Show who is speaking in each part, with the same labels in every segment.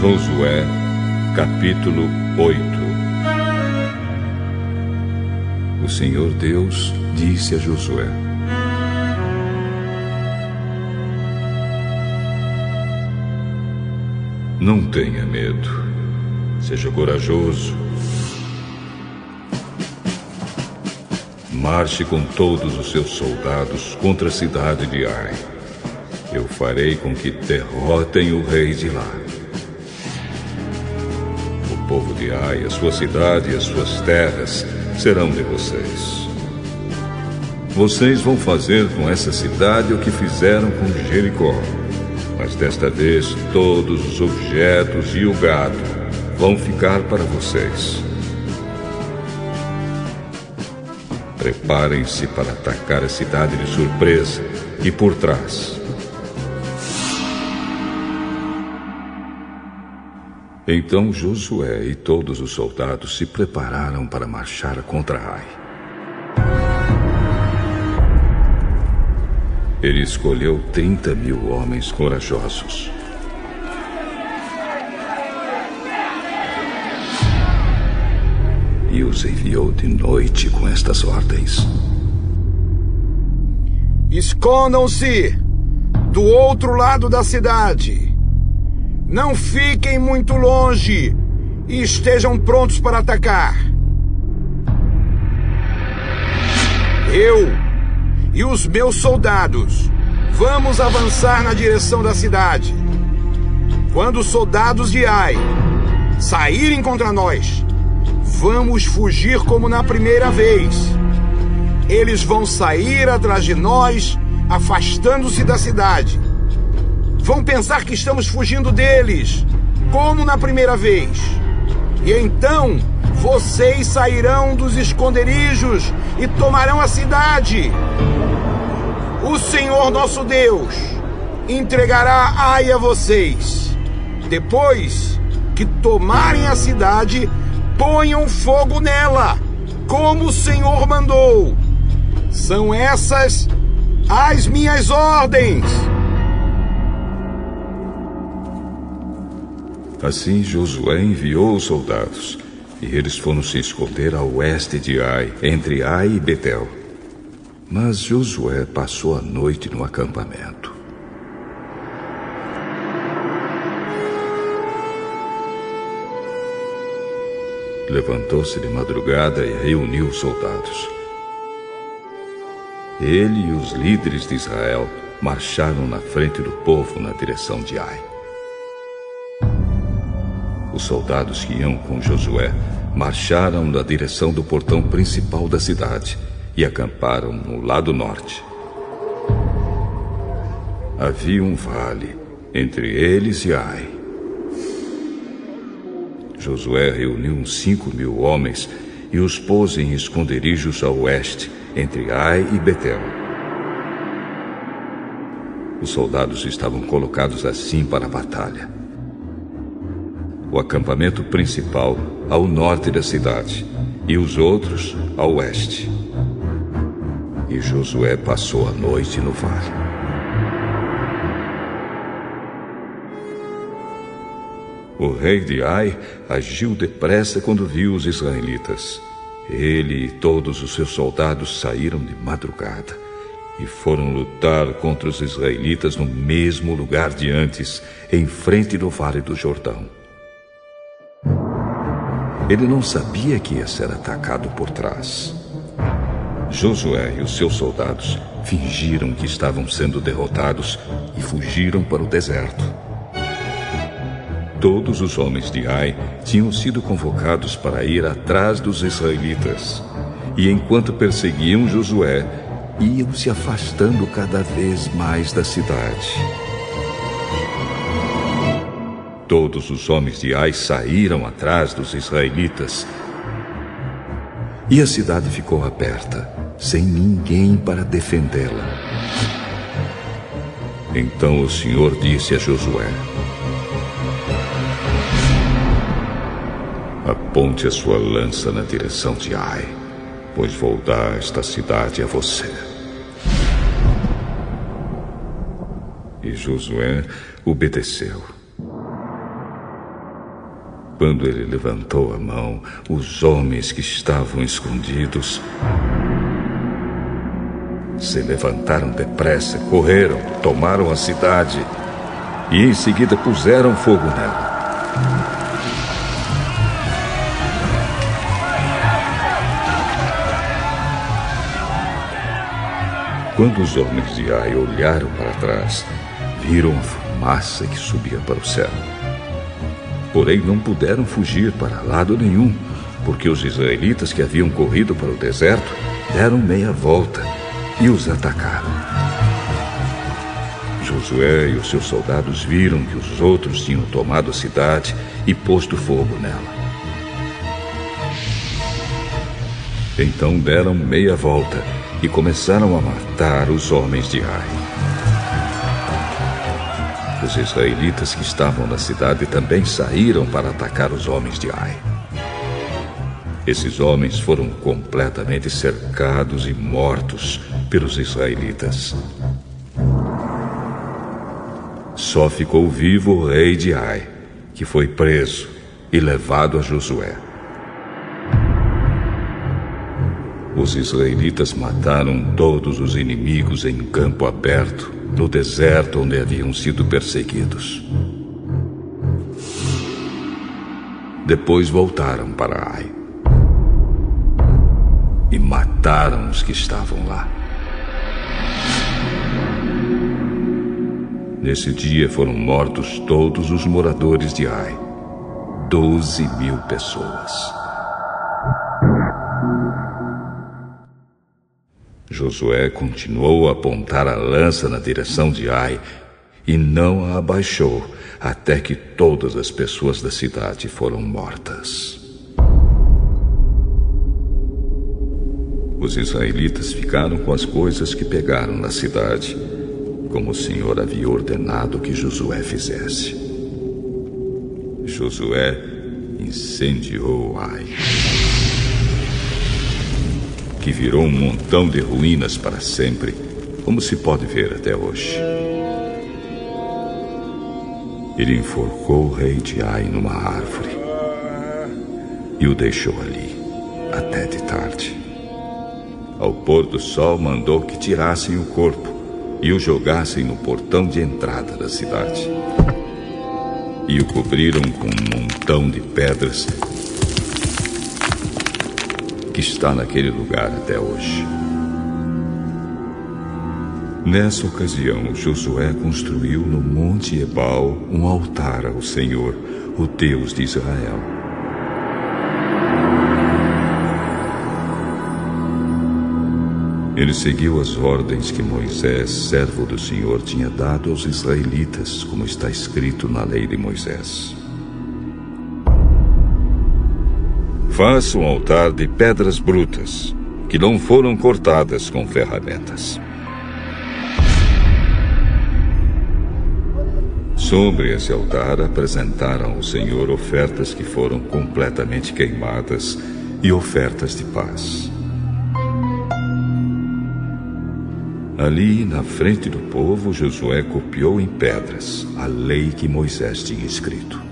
Speaker 1: Josué, capítulo 8. O Senhor Deus disse a Josué: não tenha medo, seja corajoso. Marche com todos os seus soldados contra a cidade de Ai. Eu farei com que derrotem o rei de lá. O povo de Ai, a sua cidade e as suas terras serão de vocês. Vocês vão fazer com essa cidade o que fizeram com Jericó. Mas desta vez todos os objetos e o gado vão ficar para vocês. Preparem-se para atacar a cidade de surpresa e por trás. Então Josué e todos os soldados se prepararam para marchar contra Ai. Ele escolheu 30.000 homens corajosos. E os enviou de noite com estas ordens:
Speaker 2: escondam-se do outro lado da cidade. Não fiquem muito longe e estejam prontos para atacar. Eu e os meus soldados vamos avançar na direção da cidade. Quando os soldados de Ai saírem contra nós, vamos fugir como na primeira vez. Eles vão sair atrás de nós, afastando-se da cidade. Vão pensar que estamos fugindo deles, como na primeira vez. E então vocês sairão dos esconderijos e tomarão a cidade. O Senhor nosso Deus entregará Ai a vocês. Depois que tomarem a cidade, ponham fogo nela, como o Senhor mandou. São essas as minhas ordens.
Speaker 1: Assim Josué enviou os soldados, e eles foram se esconder a oeste de Ai, entre Ai e Betel. Mas Josué passou a noite no acampamento. Levantou-se de madrugada e reuniu os soldados. Ele e os líderes de Israel marcharam na frente do povo na direção de Ai. Os soldados que iam com Josué marcharam na direção do portão principal da cidade e acamparam no lado norte. Havia um vale entre eles e Ai. Josué reuniu uns 5.000 homens e os pôs em esconderijos a oeste, entre Ai e Betel. Os soldados estavam colocados assim para a batalha. O acampamento principal ao norte da cidade e os outros a oeste. E Josué passou a noite no vale. O rei de Ai agiu depressa quando viu os israelitas. Ele e todos os seus soldados saíram de madrugada e foram lutar contra os israelitas no mesmo lugar de antes, em frente do Vale do Jordão. Ele não sabia que ia ser atacado por trás. Josué e os seus soldados fingiram que estavam sendo derrotados e fugiram para o deserto. Todos os homens de Ai tinham sido convocados para ir atrás dos israelitas. E enquanto perseguiam Josué, iam se afastando cada vez mais da cidade. Todos os homens de Ai saíram atrás dos israelitas. E a cidade ficou aberta, sem ninguém para defendê-la. Então o Senhor disse a Josué: aponte a sua lança na direção de Ai, pois vou dar esta cidade a você. E Josué obedeceu. Quando ele levantou a mão, os homens que estavam escondidos se levantaram depressa, correram, tomaram a cidade e em seguida puseram fogo nela. Quando os homens de Ai olharam para trás, viram a fumaça que subia para o céu. Porém, não puderam fugir para lado nenhum, porque os israelitas que haviam corrido para o deserto deram meia volta e os atacaram. Josué e os seus soldados viram que os outros tinham tomado a cidade e posto fogo nela. Então deram meia volta e começaram a matar os homens de Ai. Os israelitas que estavam na cidade também saíram para atacar os homens de Ai. Esses homens foram completamente cercados e mortos pelos israelitas. Só ficou vivo o rei de Ai, que foi preso e levado a Josué. Os israelitas mataram todos os inimigos em campo aberto, no deserto onde haviam sido perseguidos. Depois voltaram para Ai e mataram os que estavam lá. Nesse dia foram mortos todos os moradores de Ai, 12.000 pessoas. Josué continuou a apontar a lança na direção de Ai e não a abaixou até que todas as pessoas da cidade foram mortas. Os israelitas ficaram com as coisas que pegaram na cidade, como o Senhor havia ordenado que Josué fizesse. Josué incendiou Ai, que virou um montão de ruínas para sempre, como se pode ver até hoje. Ele enforcou o rei de Ai numa árvore e o deixou ali até de tarde. Ao pôr do sol, mandou que tirassem o corpo e o jogassem no portão de entrada da cidade. E o cobriram com um montão de pedras que está naquele lugar até hoje. Nessa ocasião, Josué construiu no Monte Ebal um altar ao Senhor, o Deus de Israel. Ele seguiu as ordens que Moisés, servo do Senhor, tinha dado aos israelitas, como está escrito na lei de Moisés. Faça um altar de pedras brutas, que não foram cortadas com ferramentas. Sobre esse altar apresentaram ao Senhor ofertas que foram completamente queimadas e ofertas de paz. Ali, na frente do povo, Josué copiou em pedras a lei que Moisés tinha escrito.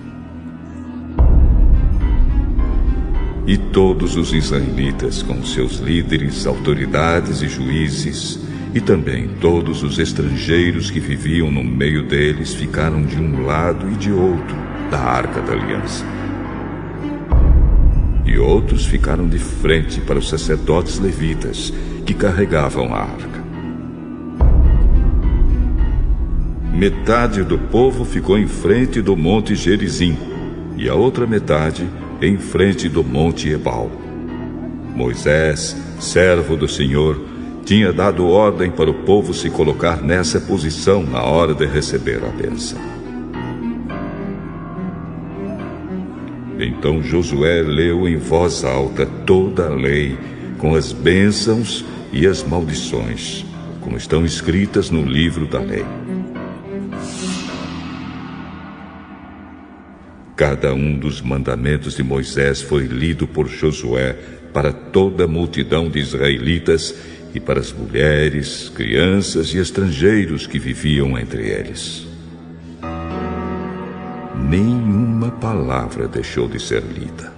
Speaker 1: E todos os israelitas, com seus líderes, autoridades e juízes, e também todos os estrangeiros que viviam no meio deles, ficaram de um lado e de outro da Arca da Aliança. E outros ficaram de frente para os sacerdotes levitas, que carregavam a arca. Metade do povo ficou em frente do Monte Gerizim, e a outra metade em frente do Monte Ebal. Moisés, servo do Senhor, tinha dado ordem para o povo se colocar nessa posição na hora de receber a bênção. Então Josué leu em voz alta toda a lei, com as bênçãos e as maldições, como estão escritas no livro da lei. Cada um dos mandamentos de Moisés foi lido por Josué para toda a multidão de israelitas e para as mulheres, crianças e estrangeiros que viviam entre eles. nenhuma palavra deixou de ser lida.